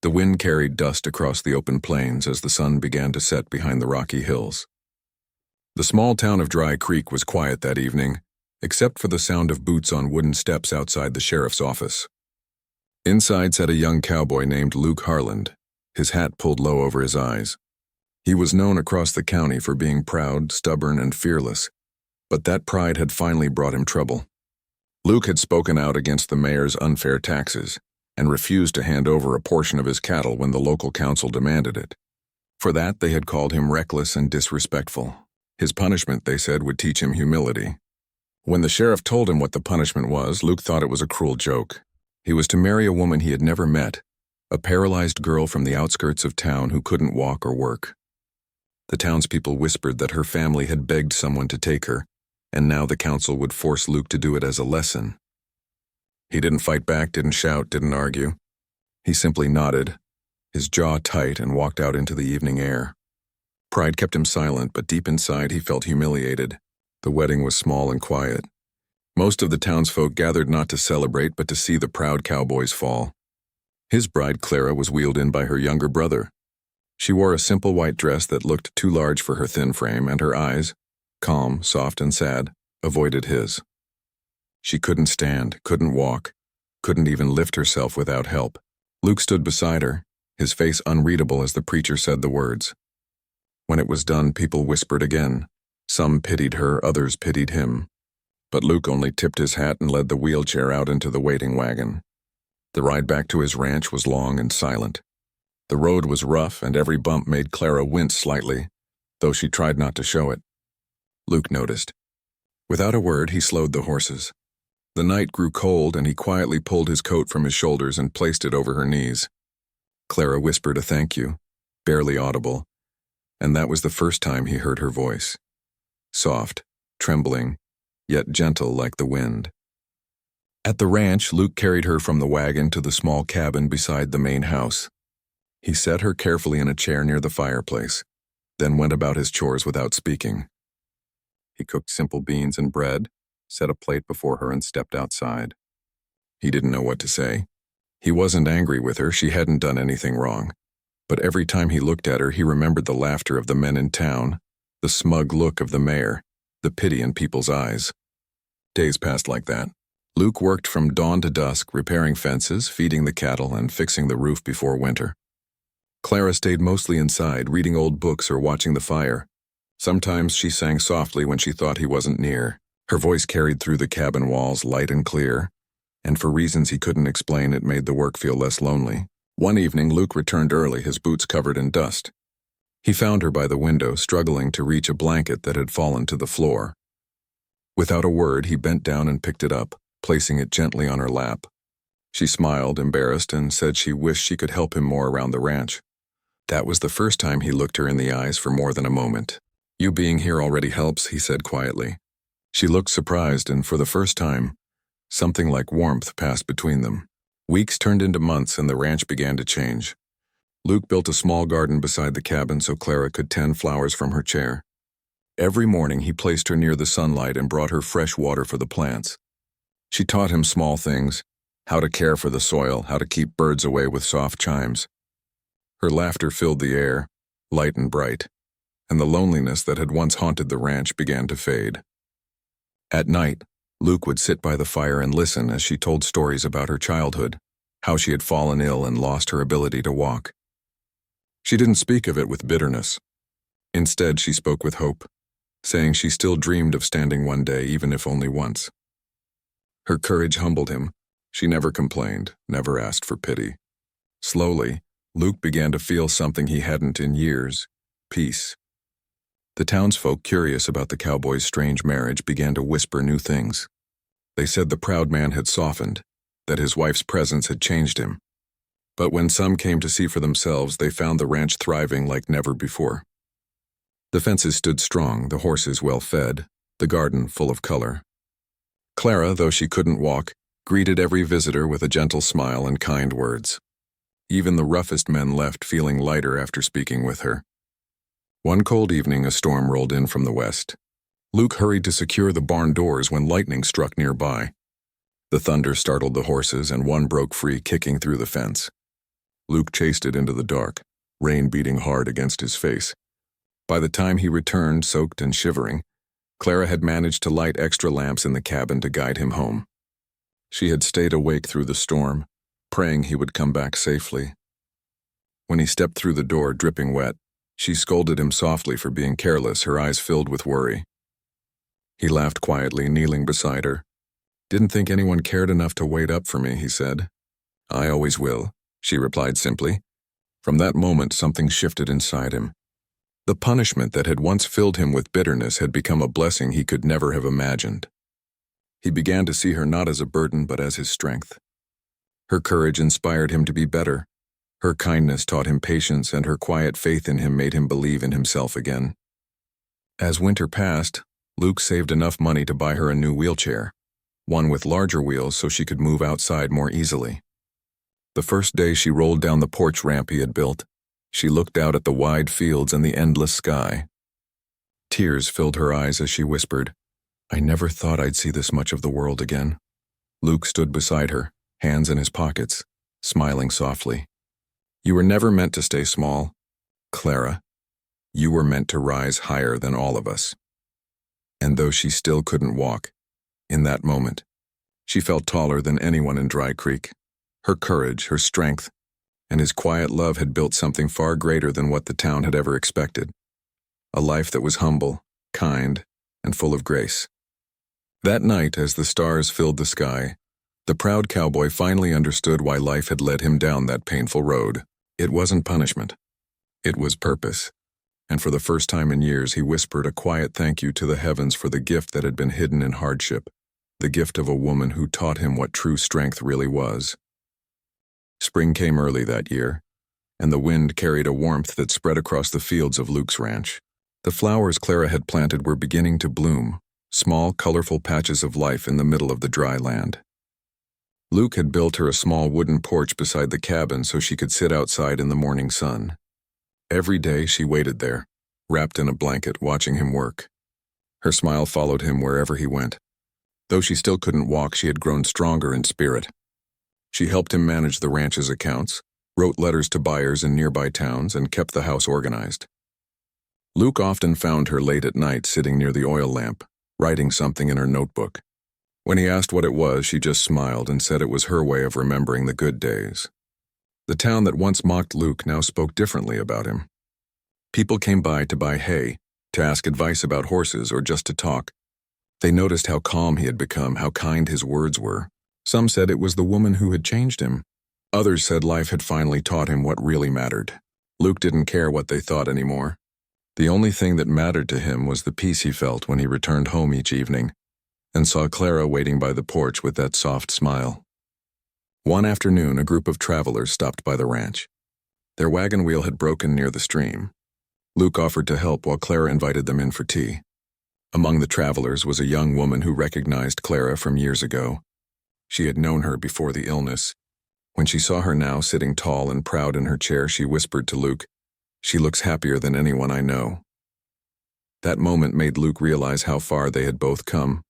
The wind carried dust across the open plains as the sun began to set behind the rocky hills. The small town of Dry Creek was quiet that evening, except for the sound of boots on wooden steps outside the sheriff's office. Inside sat a young cowboy named Luke Harland, his hat pulled low over his eyes. He was known across the county for being proud, stubborn, and fearless, but that pride had finally brought him trouble. Luke had spoken out against the mayor's unfair taxes and refused to hand over a portion of his cattle when the local council demanded it. For that, they had called him reckless and disrespectful. His punishment, they said, would teach him humility. When the sheriff told him what the punishment was, Luke thought it was a cruel joke. He was to marry a woman he had never met, a paralyzed girl from the outskirts of town who couldn't walk or work. The townspeople whispered that her family had begged someone to take her, and now the council would force Luke to do it as a lesson. He didn't fight back, didn't shout, didn't argue. He simply nodded, his jaw tight, and walked out into the evening air. Pride kept him silent, but deep inside he felt humiliated. The wedding was small and quiet. Most of the townsfolk gathered not to celebrate, but to see the proud cowboys fall. His bride, Clara, was wheeled in by her younger brother. She wore a simple white dress that looked too large for her thin frame, and her eyes, calm, soft, and sad, avoided his. She couldn't stand, couldn't walk, couldn't even lift herself without help. Luke stood beside her, his face unreadable as the preacher said the words. When it was done, people whispered again. Some pitied her, others pitied him. But Luke only tipped his hat and led the wheelchair out into the waiting wagon. The ride back to his ranch was long and silent. The road was rough, and every bump made Clara wince slightly, though she tried not to show it. Luke noticed. Without a word, he slowed the horses. The night grew cold, and he quietly pulled his coat from his shoulders and placed it over her knees. Clara whispered a thank you, barely audible, and that was the first time he heard her voice. Soft, trembling, yet gentle like the wind. At the ranch, Luke carried her from the wagon to the small cabin beside the main house. He set her carefully in a chair near the fireplace, then went about his chores without speaking. He cooked simple beans and bread, set a plate before her, and stepped outside. He didn't know what to say. He wasn't angry with her, she hadn't done anything wrong. But every time he looked at her, he remembered the laughter of the men in town, the smug look of the mayor, the pity in people's eyes. Days passed like that. Luke worked from dawn to dusk, repairing fences, feeding the cattle, and fixing the roof before winter. Clara stayed mostly inside, reading old books or watching the fire. Sometimes she sang softly when she thought he wasn't near. Her voice carried through the cabin walls, light and clear, and for reasons he couldn't explain, it made the work feel less lonely. One evening, Luke returned early, his boots covered in dust. He found her by the window, struggling to reach a blanket that had fallen to the floor. Without a word, he bent down and picked it up, placing it gently on her lap. She smiled, embarrassed, and said she wished she could help him more around the ranch. That was the first time he looked her in the eyes for more than a moment. "You being here already helps," he said quietly. She looked surprised, and for the first time, something like warmth passed between them. Weeks turned into months, and the ranch began to change. Luke built a small garden beside the cabin so Clara could tend flowers from her chair. Every morning he placed her near the sunlight and brought her fresh water for the plants. She taught him small things, how to care for the soil, how to keep birds away with soft chimes. Her laughter filled the air, light and bright, and the loneliness that had once haunted the ranch began to fade. At night, Luke would sit by the fire and listen as she told stories about her childhood, how she had fallen ill and lost her ability to walk. She didn't speak of it with bitterness. Instead, she spoke with hope, saying she still dreamed of standing one day, even if only once. Her courage humbled him. She never complained, never asked for pity. Slowly, Luke began to feel something he hadn't in years: peace. The townsfolk, curious about the cowboy's strange marriage, began to whisper new things. They said the proud man had softened, that his wife's presence had changed him. But when some came to see for themselves, they found the ranch thriving like never before. The fences stood strong, the horses well fed, the garden full of color. Clara, though she couldn't walk, greeted every visitor with a gentle smile and kind words. Even the roughest men left feeling lighter after speaking with her. One cold evening, a storm rolled in from the west. Luke hurried to secure the barn doors when lightning struck nearby. The thunder startled the horses, and one broke free, kicking through the fence. Luke chased it into the dark, rain beating hard against his face. By the time he returned, soaked and shivering, Clara had managed to light extra lamps in the cabin to guide him home. She had stayed awake through the storm, praying he would come back safely. When he stepped through the door, dripping wet, she scolded him softly for being careless, her eyes filled with worry. He laughed quietly, kneeling beside her. "Didn't think anyone cared enough to wait up for me," he said. "I always will," she replied simply. From that moment, something shifted inside him. The punishment that had once filled him with bitterness had become a blessing he could never have imagined. He began to see her not as a burden but as his strength. Her courage inspired him to be better. Her kindness taught him patience, and her quiet faith in him made him believe in himself again. As winter passed, Luke saved enough money to buy her a new wheelchair, one with larger wheels so she could move outside more easily. The first day she rolled down the porch ramp he had built, she looked out at the wide fields and the endless sky. Tears filled her eyes as she whispered, "I never thought I'd see this much of the world again." Luke stood beside her, hands in his pockets, smiling softly. "You were never meant to stay small, Clara. You were meant to rise higher than all of us." And though she still couldn't walk, in that moment, she felt taller than anyone in Dry Creek. Her courage, her strength, and his quiet love had built something far greater than what the town had ever expected. A life that was humble, kind, and full of grace. That night, as the stars filled the sky, the proud cowboy finally understood why life had led him down that painful road. It wasn't punishment. It was purpose. And for the first time in years, he whispered a quiet thank you to the heavens for the gift that had been hidden in hardship, the gift of a woman who taught him what true strength really was. Spring came early that year, and the wind carried a warmth that spread across the fields of Luke's ranch. The flowers Clara had planted were beginning to bloom, small, colorful patches of life in the middle of the dry land. Luke had built her a small wooden porch beside the cabin so she could sit outside in the morning sun. Every day she waited there, wrapped in a blanket, watching him work. Her smile followed him wherever he went. Though she still couldn't walk, she had grown stronger in spirit. She helped him manage the ranch's accounts, wrote letters to buyers in nearby towns, and kept the house organized. Luke often found her late at night sitting near the oil lamp, writing something in her notebook. When he asked what it was, she just smiled and said it was her way of remembering the good days. The town that once mocked Luke now spoke differently about him. People came by to buy hay, to ask advice about horses, or just to talk. They noticed how calm he had become, how kind his words were. Some said it was the woman who had changed him. Others said life had finally taught him what really mattered. Luke didn't care what they thought anymore. The only thing that mattered to him was the peace he felt when he returned home each evening and saw Clara waiting by the porch with that soft smile. One afternoon, a group of travelers stopped by the ranch. Their wagon wheel had broken near the stream. Luke offered to help while Clara invited them in for tea. Among the travelers was a young woman who recognized Clara from years ago. She had known her before the illness. When she saw her now sitting tall and proud in her chair, she whispered to Luke, "She looks happier than anyone I know." That moment made Luke realize how far they had both come.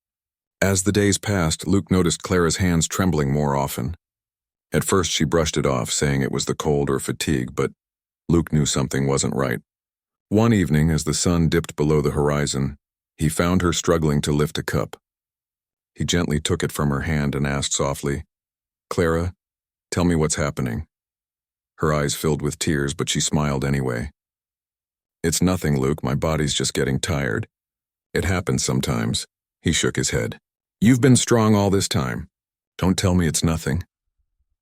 As the days passed, Luke noticed Clara's hands trembling more often. At first she brushed it off, saying it was the cold or fatigue, but Luke knew something wasn't right. One evening, as the sun dipped below the horizon, he found her struggling to lift a cup. He gently took it from her hand and asked softly, "Clara, tell me what's happening." Her eyes filled with tears, but she smiled anyway. "It's nothing, Luke. My body's just getting tired. It happens sometimes." He shook his head. "You've been strong all this time. Don't tell me it's nothing."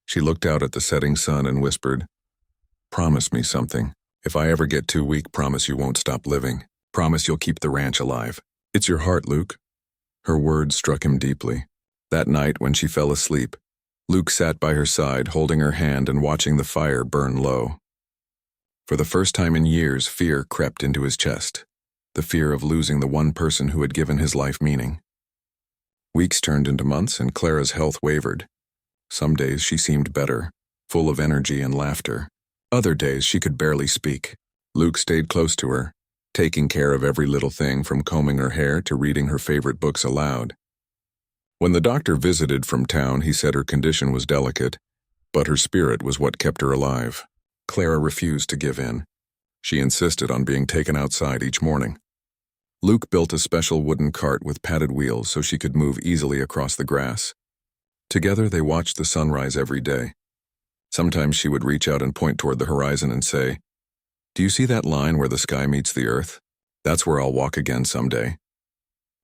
She looked out at the setting sun and whispered, "Promise me something. If I ever get too weak, promise you won't stop living. Promise you'll keep the ranch alive. It's your heart, Luke." Her words struck him deeply. That night, when she fell asleep, Luke sat by her side, holding her hand and watching the fire burn low. For the first time in years, fear crept into his chest, the fear of losing the one person who had given his life meaning. Weeks turned into months, and Clara's health wavered. Some days she seemed better, full of energy and laughter. Other days she could barely speak. Luke stayed close to her, taking care of every little thing from combing her hair to reading her favorite books aloud. When the doctor visited from town, he said her condition was delicate, but her spirit was what kept her alive. Clara refused to give in. She insisted on being taken outside each morning. Luke built a special wooden cart with padded wheels so she could move easily across the grass. Together they watched the sunrise every day. Sometimes she would reach out and point toward the horizon and say, "Do you see that line where the sky meets the earth? That's where I'll walk again someday."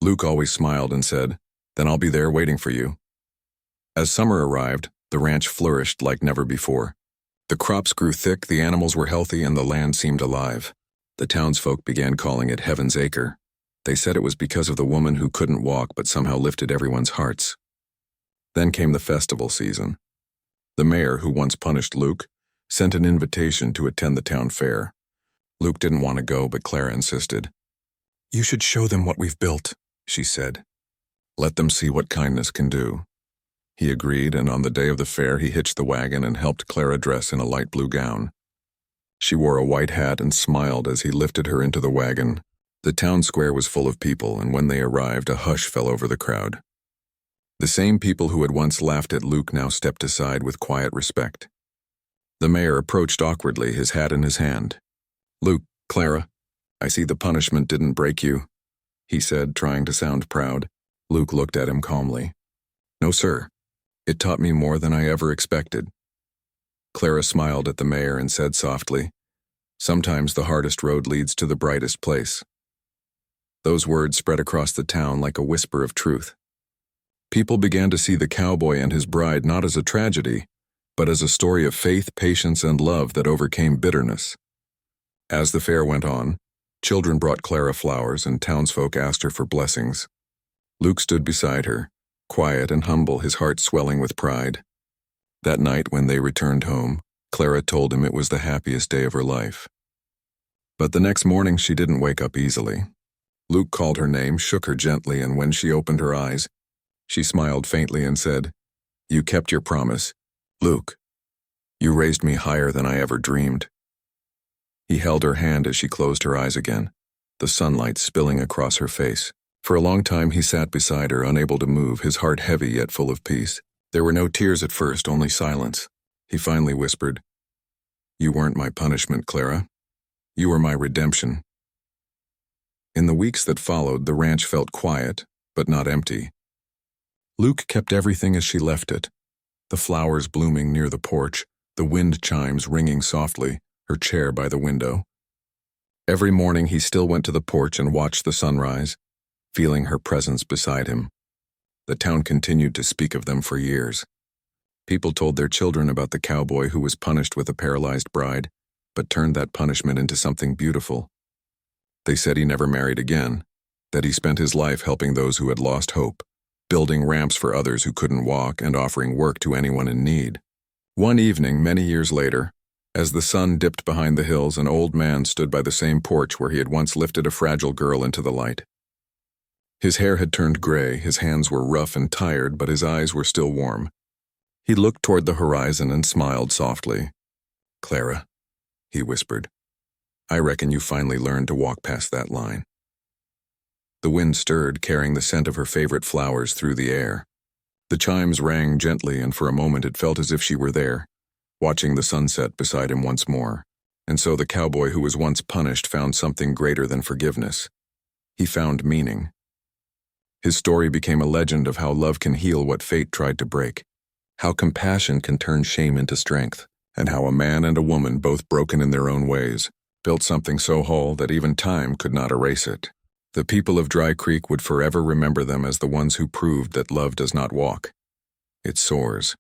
Luke always smiled and said, "Then I'll be there waiting for you." As summer arrived, the ranch flourished like never before. The crops grew thick, the animals were healthy, and the land seemed alive. The townsfolk began calling it Heaven's Acre. They said it was because of the woman who couldn't walk but somehow lifted everyone's hearts. Then came the festival season. The mayor, who once punished Luke, sent an invitation to attend the town fair. Luke didn't want to go, but Clara insisted. "You should show them what we've built," she said. "Let them see what kindness can do." He agreed, and on the day of the fair he hitched the wagon and helped Clara dress in a light blue gown. She wore a white hat and smiled as he lifted her into the wagon. The town square was full of people, and when they arrived, a hush fell over the crowd. The same people who had once laughed at Luke now stepped aside with quiet respect. The mayor approached awkwardly, his hat in his hand. "Luke, Clara, I see the punishment didn't break you," he said, trying to sound proud. Luke looked at him calmly. "No, sir. It taught me more than I ever expected." Clara smiled at the mayor and said softly, "Sometimes the hardest road leads to the brightest place." Those words spread across the town like a whisper of truth. People began to see the cowboy and his bride not as a tragedy, but as a story of faith, patience, and love that overcame bitterness. As the fair went on, children brought Clara flowers and townsfolk asked her for blessings. Luke stood beside her, quiet and humble, his heart swelling with pride. That night when they returned home, Clara told him it was the happiest day of her life. But the next morning she didn't wake up easily. Luke called her name, shook her gently, and when she opened her eyes, she smiled faintly and said, "You kept your promise, Luke. You raised me higher than I ever dreamed." He held her hand as she closed her eyes again, the sunlight spilling across her face. For a long time he sat beside her, unable to move, his heart heavy yet full of peace. There were no tears at first, only silence. He finally whispered, "You weren't my punishment, Clara. You were my redemption." In the weeks that followed, the ranch felt quiet, but not empty. Luke kept everything as she left it, the flowers blooming near the porch, the wind chimes ringing softly, her chair by the window. Every morning he still went to the porch and watched the sunrise, feeling her presence beside him. The town continued to speak of them for years. People told their children about the cowboy who was punished with a paralyzed bride, but turned that punishment into something beautiful. They said he never married again, that he spent his life helping those who had lost hope, building ramps for others who couldn't walk and offering work to anyone in need. One evening, many years later, as the sun dipped behind the hills, an old man stood by the same porch where he had once lifted a fragile girl into the light. His hair had turned gray, his hands were rough and tired, but his eyes were still warm. He looked toward the horizon and smiled softly. "Clara," he whispered, "I reckon you finally learned to walk past that line." The wind stirred, carrying the scent of her favorite flowers through the air. The chimes rang gently, and for a moment it felt as if she were there, watching the sunset beside him once more. And so the cowboy who was once punished found something greater than forgiveness. He found meaning. His story became a legend of how love can heal what fate tried to break, how compassion can turn shame into strength, and how a man and a woman, both broken in their own ways, built something so whole that even time could not erase it. The people of Dry Creek would forever remember them as the ones who proved that love does not walk. It soars.